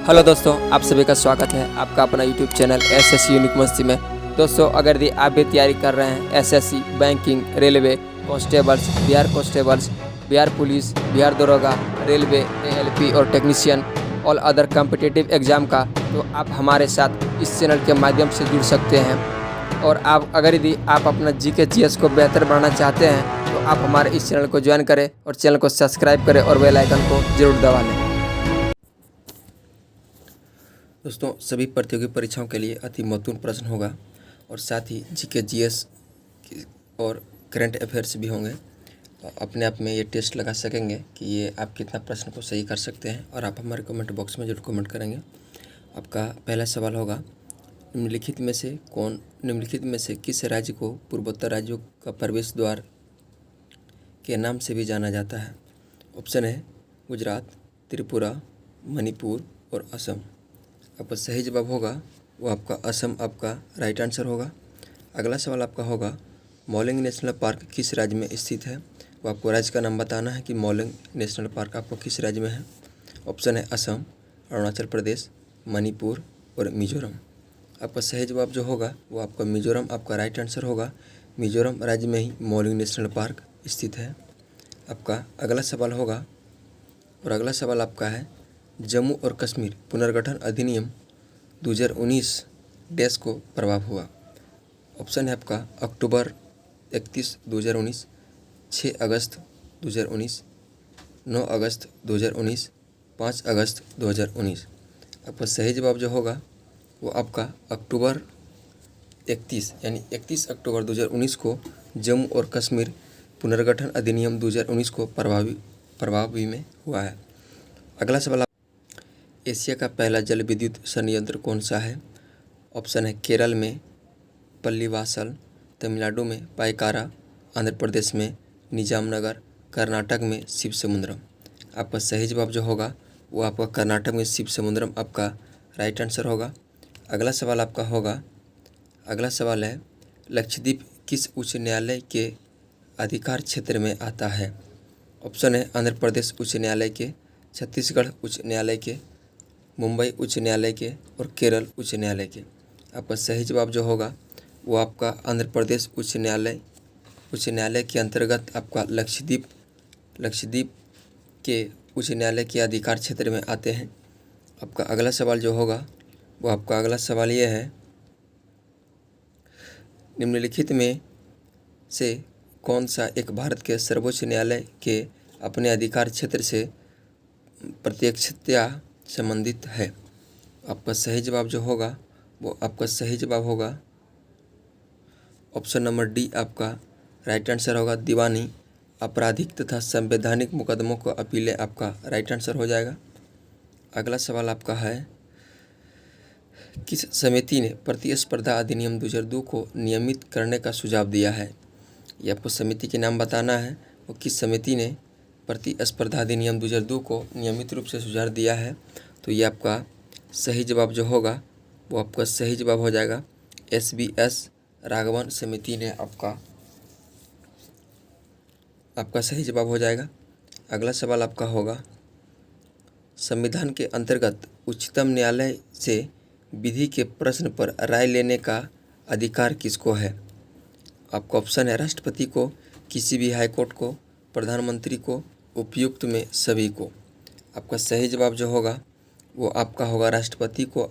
Hello दोस्तों, आप सभी का स्वागत है आपका अपना यूट्यूब चैनल एसएससी यूनिक मस्ती में। दोस्तों, अगर यदि आप भी तैयारी कर रहे हैं SSC, banking, railway, constables, Bihar police, Bihar दरोगा, रेलवे, एएलपी और technician all other competitive exam का, तो आप हमारे साथ इस चैनल के माध्यम से जुड़ सकते हैं। और अगर यदि आप अपना जीके जीएस को बेहतर बनाना चाहते हैं तो आप हमारे इस चैनल को ज्वाइन करें और चैनल को सब्सक्राइब करें और बेल आइकन को जरूर दबा लें। दोस्तों, सभी प्रतियोगी परीक्षाओं के लिए अति महत्वपूर्ण प्रश्न होगा और साथ ही जीके जीएस और करंट अफेयर्स भी होंगे। अपने आप में ये टेस्ट लगा सकेंगे कि ये आप कितना प्रश्न को सही कर सकते हैं और आप हमारे कमेंट बॉक्स में जरूर कमेंट करेंगे। आपका पहला सवाल होगा, निम्नलिखित में से किस राज्य को पूर्वोत्तर राज्यों का प्रवेश द्वार के नाम से भी जाना जाता है? ऑप्शन है गुजरात, त्रिपुरा, मणिपुर और असम। आपका सही जवाब होगा वो आपका असम आपका राइट आंसर होगा। अगला सवाल आपका होगा, मौलिंग नेशनल पार्क किस राज्य में स्थित है? वो आपको राज्य का नाम बताना है कि मौलिंग नेशनल पार्क आपको किस राज्य में है। ऑप्शन है असम, अरुणाचल प्रदेश, मणिपुर और मिजोरम। आपका सही जवाब जो होगा वो आपका मिजोरम आपका राइट आंसर होगा। मिजोरम राज्य में ही मौलिंग नेशनल पार्क स्थित है। आपका अगला सवाल होगा और अगला सवाल आपका है, जम्मू और कश्मीर पुनर्गठन अधिनियम 2019 डैश को प्रभाव हुआ। ऑप्शन है आपका अक्टूबर 31, 2019, 6 अगस्त 2019, 9 अगस्त 2019, 5 अगस्त 2019। आपका सही जवाब जो होगा वो आपका अक्टूबर 31 यानी 31 अक्टूबर 2019 को जम्मू और कश्मीर पुनर्गठन अधिनियम 2019 को प्रभावी में हुआ है। अगला सवाल, एशिया का पहला जल विद्युत संयंत्र कौन सा है? ऑप्शन है केरल में पल्लीवासल, तमिलनाडु में पायकारा, आंध्र प्रदेश में निजामनगर, कर्नाटक में शिवसमुद्रम। आपका सही जवाब जो होगा वो आपका कर्नाटक में शिवसमुद्रम आपका राइट आंसर होगा। अगला सवाल आपका होगा, अगला सवाल है, लक्षद्वीप किस उच्च न्यायालय के अधिकार क्षेत्र में आता है? ऑप्शन है आंध्र प्रदेश उच्च न्यायालय के, छत्तीसगढ़ उच्च न्यायालय के, मुंबई उच्च न्यायालय के और केरल उच्च न्यायालय के। आपका सही जवाब जो होगा वो आपका आंध्र प्रदेश उच्च न्यायालय के अंतर्गत आपका लक्षद्वीप के उच्च न्यायालय के अधिकार क्षेत्र में आते हैं। आपका अगला सवाल जो होगा वो आपका अगला सवाल ये है, निम्नलिखित में से कौन सा एक भारत के सर्वोच्च न्यायालय के अपने अधिकार क्षेत्र से प्रत्यक्षतया संबंधित है? आपका सही जवाब जो होगा वो आपका सही जवाब होगा ऑप्शन नंबर डी आपका राइट आंसर होगा। दीवानी, आपराधिक तथा संवैधानिक मुकदमों को अपीलें आपका राइट आंसर हो जाएगा। अगला सवाल आपका है, किस समिति ने प्रतिस्पर्धा अधिनियम 2002 को नियमित करने का सुझाव दिया है? ये आपको समिति के नाम बताना है, वो किस समिति ने प्रतिस्पर्धा अधिनियम 2002 को नियमित रूप से सुझाव दिया है। तो ये आपका सही जवाब जो होगा वो आपका सही जवाब हो जाएगा SBS राघवन समिति ने आपका सही जवाब हो जाएगा। अगला सवाल आपका होगा, संविधान के अंतर्गत उच्चतम न्यायालय से विधि के प्रश्न पर राय लेने का अधिकार किसको है? आपका ऑप्शन है राष्ट्रपति को, किसी भी हाईकोर्ट को, प्रधानमंत्री को, उपयुक्त में सभी को। आपका सही जवाब जो होगा वो आपका होगा राष्ट्रपति को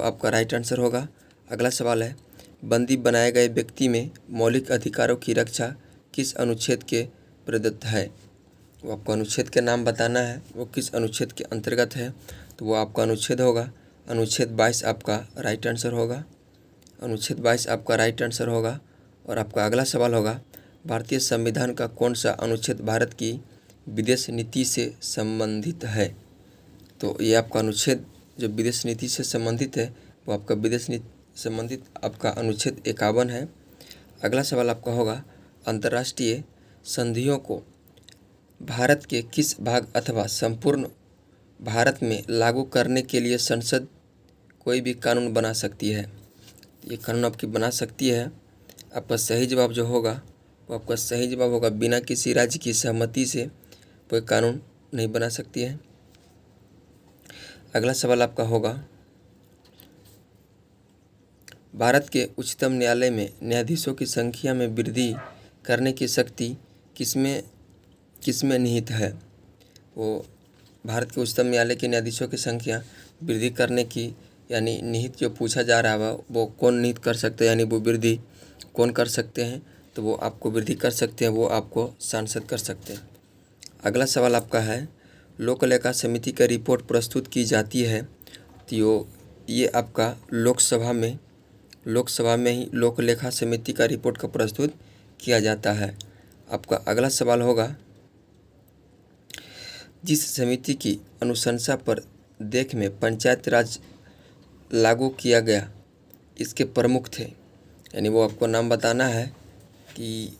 आपका राइट आंसर होगा। अगला सवाल है, बंदी बनाए गए व्यक्ति में मौलिक अधिकारों की रक्षा किस अनुच्छेद के प्रदत्त है? वो आपको अनुच्छेद के नाम बताना है, वो किस अनुच्छेद के अंतर्गत है। तो वो आपका अनुच्छेद होगा अनुच्छेद 22 आपका राइट आंसर होगा। अनुच्छेद 22 आपका राइट आंसर होगा। और आपका अगला सवाल होगा, भारतीय संविधान का कौन सा अनुच्छेद भारत की विदेश नीति से संबंधित है? तो ये आपका अनुच्छेद जो विदेश नीति से संबंधित है वो आपका विदेश नीति संबंधित आपका अनुच्छेद 51 है। अगला सवाल आपका होगा, अंतर्राष्ट्रीय संधियों को भारत के किस भाग अथवा संपूर्ण भारत में लागू करने के लिए संसद कोई भी कानून बना सकती है? ये कानून आपकी बना सकती है। आपका सही जवाब जो होगा वो आपका सही जवाब होगा, बिना किसी राज्य की सहमति से कोई कानून नहीं बना सकती है। अगला सवाल आपका होगा, भारत के उच्चतम न्यायालय में न्यायाधीशों की संख्या में वृद्धि करने की शक्ति किसमें किसमें निहित है? वो भारत के उच्चतम न्यायालय के न्यायाधीशों की संख्या वृद्धि करने की यानी निहित जो पूछा जा रहा है वो कौन निहित कर सकते हैं, यानी वो वृद्धि कौन कर सकते हैं? तो वो आपको वृद्धि कर सकते हैं, वो आपको सांसद कर सकते हैं। अगला सवाल आपका है, लोक लेखा समिति का रिपोर्ट प्रस्तुत की जाती है, तो ये आपका लोकसभा में ही लोक लेखा समिति का रिपोर्ट का प्रस्तुत किया जाता है। आपका अगला सवाल होगा, जिस समिति की अनुशंसा पर देश में पंचायत राज लागू किया गया इसके प्रमुख थे, यानी वो आपको नाम बताना है कि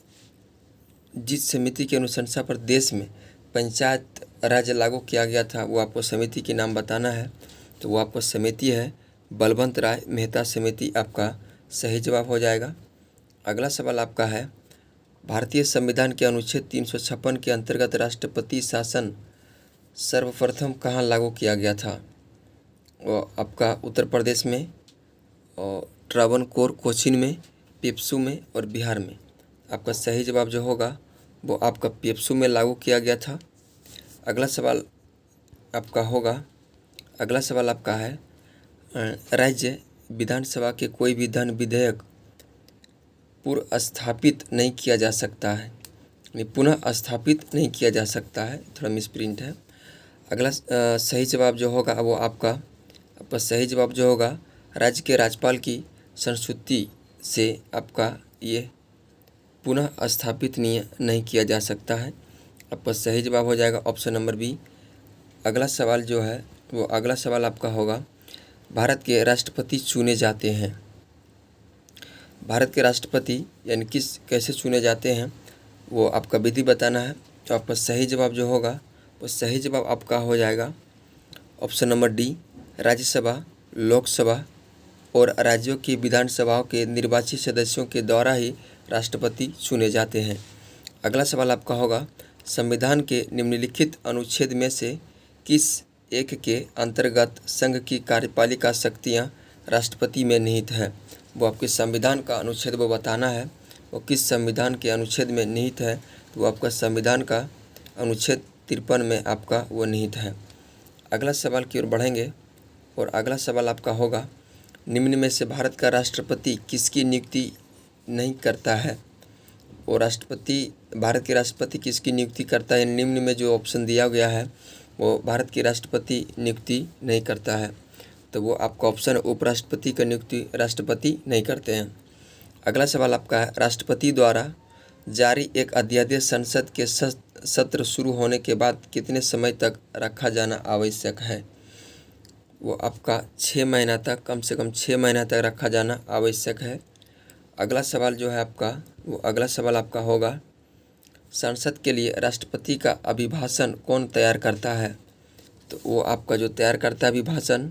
जिस समिति की अनुशंसा पर देश में पंचायत राज लागू किया गया था वो आपको समिति के नाम बताना है। तो वो आपको समिति है बलवंत राय मेहता समिति, आपका सही जवाब हो जाएगा। अगला सवाल आपका है, भारतीय संविधान के अनुच्छेद 356 के अंतर्गत राष्ट्रपति शासन सर्वप्रथम कहाँ लागू किया गया था? वो आपका उत्तर प्रदेश में और ट्रावनकोर, कोचीन में, पेप्सू में और बिहार में। आपका सही जवाब जो होगा वो आपका पेप्सू में लागू किया गया था। अगला सवाल आपका है, राज्य विधानसभा के कोई भी धन विधेयक पुनः स्थापित नहीं किया जा सकता है, यानी पुनः स्थापित नहीं किया जा सकता है, थोड़ा मिसप्रिंट है। अगला सही जवाब जो होगा वो आपका सही जवाब जो होगा, राज्य के राज्यपाल की संस्तुति से आपका ये पुनः स्थापित नहीं किया जा सकता है। आपका सही जवाब हो जाएगा ऑप्शन नंबर बी। अगला सवाल जो है वो अगला सवाल आपका होगा, भारत के राष्ट्रपति चुने जाते हैं। भारत के राष्ट्रपति यानी कैसे चुने जाते हैं वो आपका विधि बताना है। तो आपका सही जवाब जो होगा वो सही जवाब आपका हो जाएगा option number D, Rajya Sabha, Lok Sabha और राज्यों की विधानसभाओं के निर्वाचित सदस्यों के द्वारा ही राष्ट्रपति चुने जाते हैं। अगला सवाल आपका होगा, संविधान के निम्नलिखित अनुच्छेद में से किस एक के अंतर्गत संघ की कार्यपालिका शक्तियां राष्ट्रपति में निहित है? वो आपके संविधान का अनुच्छेद वो बताना है, वो किस संविधान के अनुच्छेद में निहित है। तो वो आपका संविधान का अनुच्छेद 53 में आपका वो निहित है। अगला सवाल की ओर बढ़ेंगे और अगला सवाल आपका होगा, निम्न में से भारत का राष्ट्रपति किसकी नियुक्ति नहीं करता है? और भारत के राष्ट्रपति किसकी नियुक्ति करता है? निम्न में जो ऑप्शन दिया गया है वो भारत के राष्ट्रपति नियुक्ति नहीं करता है। तो वो आपका ऑप्शन उपराष्ट्रपति का नियुक्ति राष्ट्रपति नहीं करते हैं। अगला सवाल आपका है, राष्ट्रपति द्वारा जारी एक अध्यादेश संसद के सत्र शुरू होने के बाद कितने समय तक रखा जाना आवश्यक है? वो आपका 6 महीना तक, कम से कम 6 महीना तक रखा जाना आवश्यक है। अगला सवाल जो है आपका वो अगला सवाल आपका होगा, संसद के लिए राष्ट्रपति का अभिभाषण कौन तैयार करता है? तो वो आपका जो तैयार करता है अभिभाषण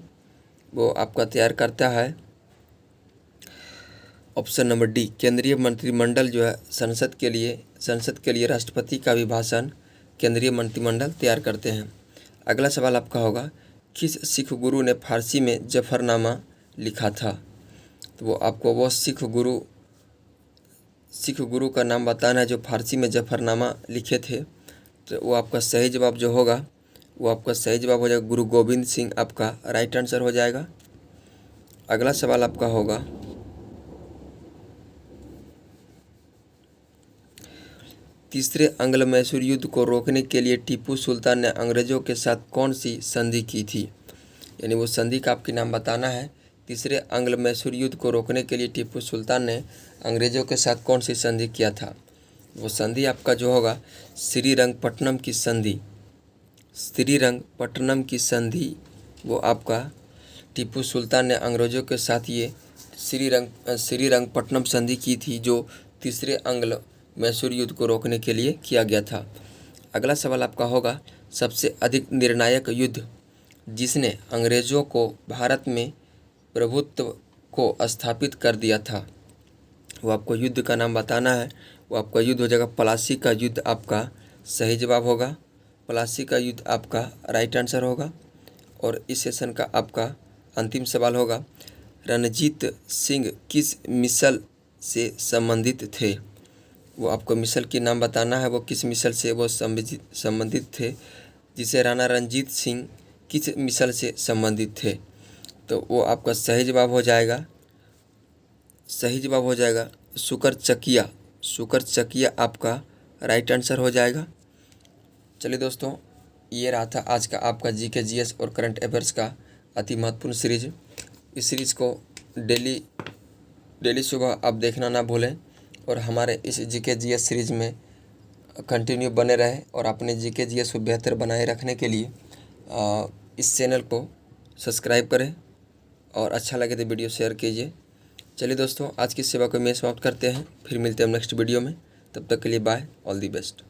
वो आपका तैयार करता है ऑप्शन नंबर डी, केंद्रीय मंत्रिमंडल जो है संसद के लिए राष्ट्रपति का अभिभाषण केंद्रीय मंत्रिमंडल तैयार करते हैं। अगला सवाल आपका होगा, किस सिख गुरु ने फारसी में जफरनामा लिखा था? तो वो आपको वो सिख गुरु का नाम बताना है जो फारसी में जफरनामा लिखे थे। तो वो आपका सही जवाब जो होगा वो आपका सही जवाब हो जाएगा गुरु गोविंद सिंह, आपका राइट आंसर हो जाएगा। अगला सवाल आपका होगा, तीसरे अंग्ल मैसूर युद्ध को रोकने के लिए टीपू सुल्तान ने अंग्रेजों के साथ कौन सी संधि की थी? यानी वो संधि का आपके नाम बताना है। तीसरे अंग्ल मैसूर युद्ध को रोकने के लिए टीपू सुल्तान ने अंग्रेजों के साथ कौन सी संधि किया था? वो संधि आपका जो होगा श्रीरंगपट्टनम की संधि। श्रीरंगपट्टनम की संधि वो आपका टीपू सुल्तान ने अंग्रेजों के साथ ये श्रीरंगपट्टनम संधि की थी, जो तीसरे अंग्ल मैसूर युद्ध को रोकने के लिए किया गया था। अगला सवाल आपका होगा, सबसे अधिक निर्णायक युद्ध जिसने अंग्रेज़ों को भारत में प्रभुत्व को स्थापित कर दिया था, वो आपको युद्ध का नाम बताना है। वो आपका युद्ध हो जाएगा प्लासी का युद्ध, आपका सही जवाब होगा। प्लासी का युद्ध आपका राइट आंसर होगा। और इस सेशन का आपका अंतिम सवाल होगा, रणजीत सिंह किस मिसल से संबंधित थे। वो आपको मिसल के नाम बताना है, वो किस मिसल से वो संबंधित थे, जिसे राणा रणजीत सिंह किस मिसल से संबंधित थे। तो वो आपका सही जवाब हो जाएगा, शुकर चकिया आपका राइट आंसर हो जाएगा। चलिए दोस्तों, ये रहा था आज का आपका जीके जीएस और करंट अफेयर्स का अति महत्वपूर्ण सीरीज। इस सीरीज़ को डेली सुबह आप देखना ना भूलें और हमारे इस जीके जीएस सीरीज में कंटिन्यू बने रहें और अपने जीके जीएस को बेहतर बनाए रखने के लिए इस चैनल को सब्सक्राइब करें और अच्छा लगे तो वीडियो शेयर कीजिए। चलिए दोस्तों, आज की सेवा को मैं समाप्त करते हैं, फिर मिलते हैं नेक्स्ट वीडियो में। तब तक के लिए बाय, ऑल दी बेस्ट।